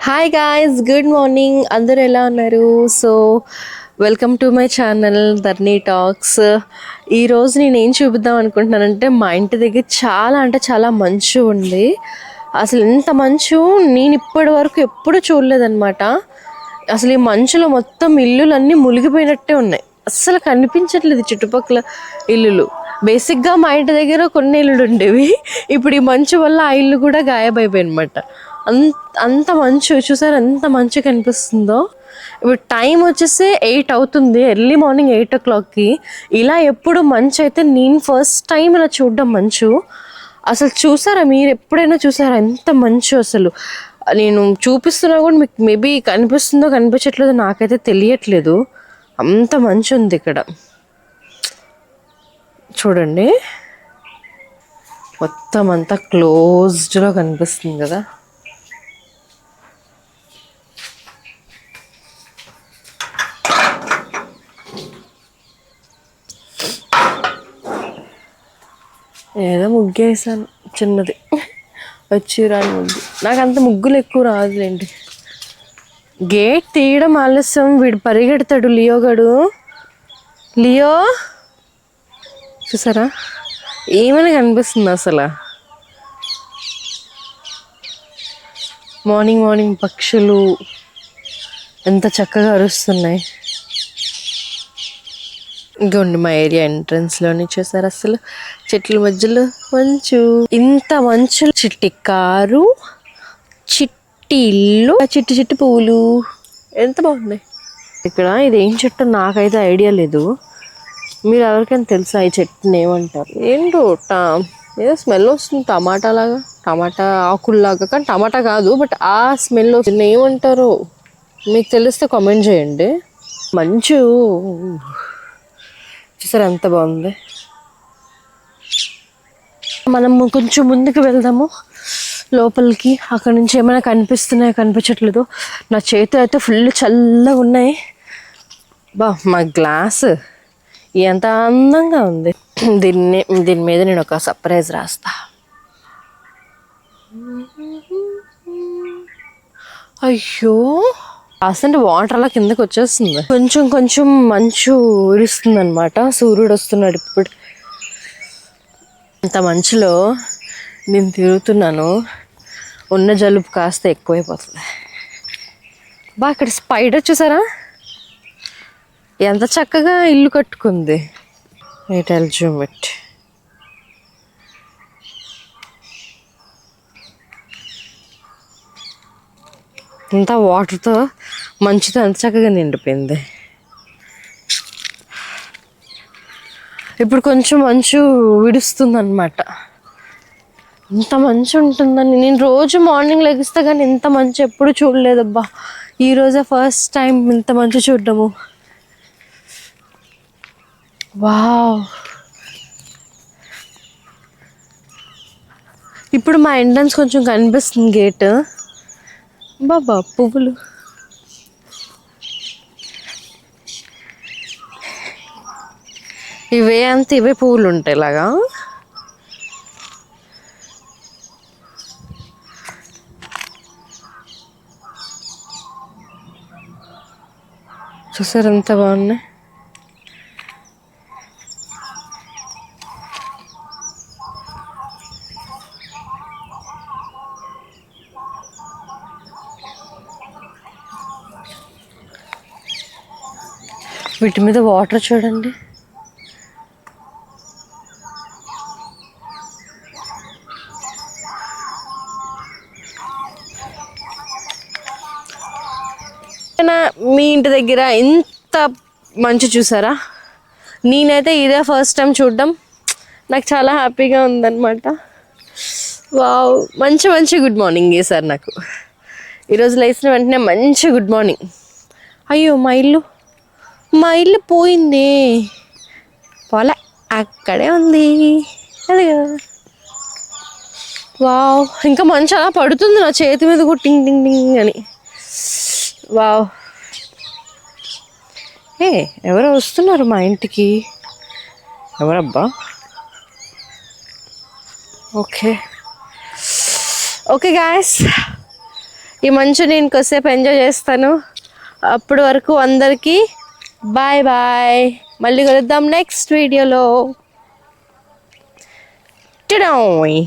Hi guys, good morning. అందరూ ఎలా ఉన్నారు? So welcome to my channel Dharani talks. ఈరోజు నేను ఏం చూపిద్దాం అనుకుంటున్నానంటే, మా ఇంటి దగ్గర చాలా అంటే చాలా మంచు ఉంది. అసలు ఇంత మంచు నేను ఇప్పటి వరకు ఎప్పుడు చూడలేదన్నమాట. అసలు ఈ మంచులో మొత్తం ఇల్లులన్నీ మునిగిపోయినట్టే ఉన్నాయి. అస్సలు కనిపించట్లేదు చుట్టుపక్కల ఇల్లులు. బేసిక్గా మా ఇంటి దగ్గర కొన్ని ఇల్లులు ఉండేవి. ఇప్పుడు ఈ మంచు వల్ల ఆ ఇల్లు కూడా గాయబైపోయాయి అనమాట. అంత మంచు చూసారు, ఎంత మంచు కనిపిస్తుందో. ఇప్పుడు టైం వచ్చేసి 8 అవుతుంది, ఎర్లీ మార్నింగ్ 8 o'clockకి. ఇలా ఎప్పుడు మంచు అయితే నేను ఫస్ట్ టైం ఇలా చూడడం మంచు. అసలు చూసారా, మీరు ఎప్పుడైనా చూసారా ఎంత మంచు? అసలు నేను చూపిస్తున్నా కూడా మీకు మేబీ కనిపిస్తుందో కనిపించట్లేదో నాకైతే తెలియట్లేదు. అంత మంచు ఉంది ఇక్కడ. చూడండి, మొత్తం అంతా క్లోజ్డ్లో కనిపిస్తుంది కదా. ఏదో ముగ్గేసాను చిన్నది, వచ్చి రాని ముగ్గు. నాకు అంత ముగ్గులు ఎక్కువ రాదులేండి. గేట్ తీయడం ఆలస్యం, వీడు పరిగెడతాడు లియోగాడు. లియో చూసారా ఏమైనా కనిపిస్తుంది అసలు. మార్నింగ్ మార్నింగ్ పక్షులు ఎంత చక్కగా అరుస్తున్నాయి. ఇంకోండి మా ఏరియా ఎంట్రన్స్లోని చూసారు, అసలు చెట్ల మధ్యలో మంచు. ఇంత మంచు, చిట్టి కారు, చిట్టి ఇల్లు, చిట్టి చిట్టి పువ్వులు ఎంత బాగున్నాయి ఇక్కడ. ఇది ఏం చెట్టు నాకైతే ఐడియా లేదు. మీరు ఎవరికైనా తెలుసా ఈ చెట్టుని ఏమంటారు? ఏంటో ఏదో స్మెల్ వస్తుంది, టమాటా లాగా, టమాటా ఆకుల్లాగా. కానీ టమాటా కాదు, బట్ ఆ స్మెల్ వస్తుంది. ఏమంటారో మీకు తెలిస్తే కామెంట్ చేయండి. మంచు చూసారు ఎంత బాగుంది. మనము కొంచెం ముందుకు వెళ్దాము లోపలికి. అక్కడ నుంచి ఏమైనా కనిపిస్తున్నాయో కనిపించట్లేదు. నా చేతులు అయితే ఫుల్ చల్లగా ఉన్నాయి. మా గ్లాస్ ఎంత అందంగా ఉంది. దీని మీద నేను ఒక సర్ప్రైజ్ రాస్తా. అయ్యో, రాస్తుంటే వాటర్ అలా కిందకి వచ్చేస్తుంది. కొంచెం కొంచెం మంచు విడుస్తుంది అనమాట. సూర్యుడు వస్తున్నాడు ఇప్పుడు. ఇంత మంచులో నేను తిరుగుతున్నాను, ఉన్న జలుబు కాస్త ఎక్కువైపోతుంది. ఇక్కడ స్పైడర్ చూసారా ఎంత చక్కగా ఇల్లు కట్టుకుంది. జూమిట్ అంతా వాటర్తో, మంచుతో ఎంత చక్కగా నిండిపోయింది. ఇప్పుడు కొంచెం మంచు విడుస్తుంది అనమాట. ఇంత మంచు ఉంటుందని నేను రోజు మార్నింగ్ లెగిస్తా, కానీ ఇంత మంచు ఎప్పుడు చూడలేదబ్బా. ఈరోజే ఫస్ట్ టైం ఇంత మంచు చూడడము. వావ్, ఇప్పుడు మా ఎంట్రన్స్ కొంచెం కనిపిస్తుంది గేట్. బాబా పువ్వులు, ఇవే పువ్వులు ఉంటాయి ఇలాగా. చూసారు ఎంత బాగున్నాయి. వీటి మీద వాటర్ చూడండి. మీ ఇంటి దగ్గర ఇంత మంచు చూసారా? నేనైతే ఇదే ఫస్ట్ టైం చూడడం. నాకు చాలా హ్యాపీగా ఉందన్నమాట. వావ్, మంచి మంచి గుడ్ మార్నింగ్ చేశారు నాకు. ఈరోజు లేచిన వెంటనే మంచి గుడ్ మార్నింగ్. అయ్యో, మా ఇల్లు పోయింది. పోలే, అక్కడే ఉంది. అదిగా. వావ్, ఇంకా మంచి అలా పడుతుంది నా చేతి మీద కూడా, టింగ్ టింగ్ టింగ్ అని. వావ్, ఎవరో వస్తున్నారు మా ఇంటికి. ఎవరబ్బా? ఓకే గాయస్, ఈ మంచు నేను కొద్దిసేపు ఎంజాయ్ చేస్తాను. అప్పటి వరకు అందరికీ బాయ్ బాయ్. మళ్ళీ కలుద్దాం నెక్స్ట్ వీడియోలో. టుడాయ్.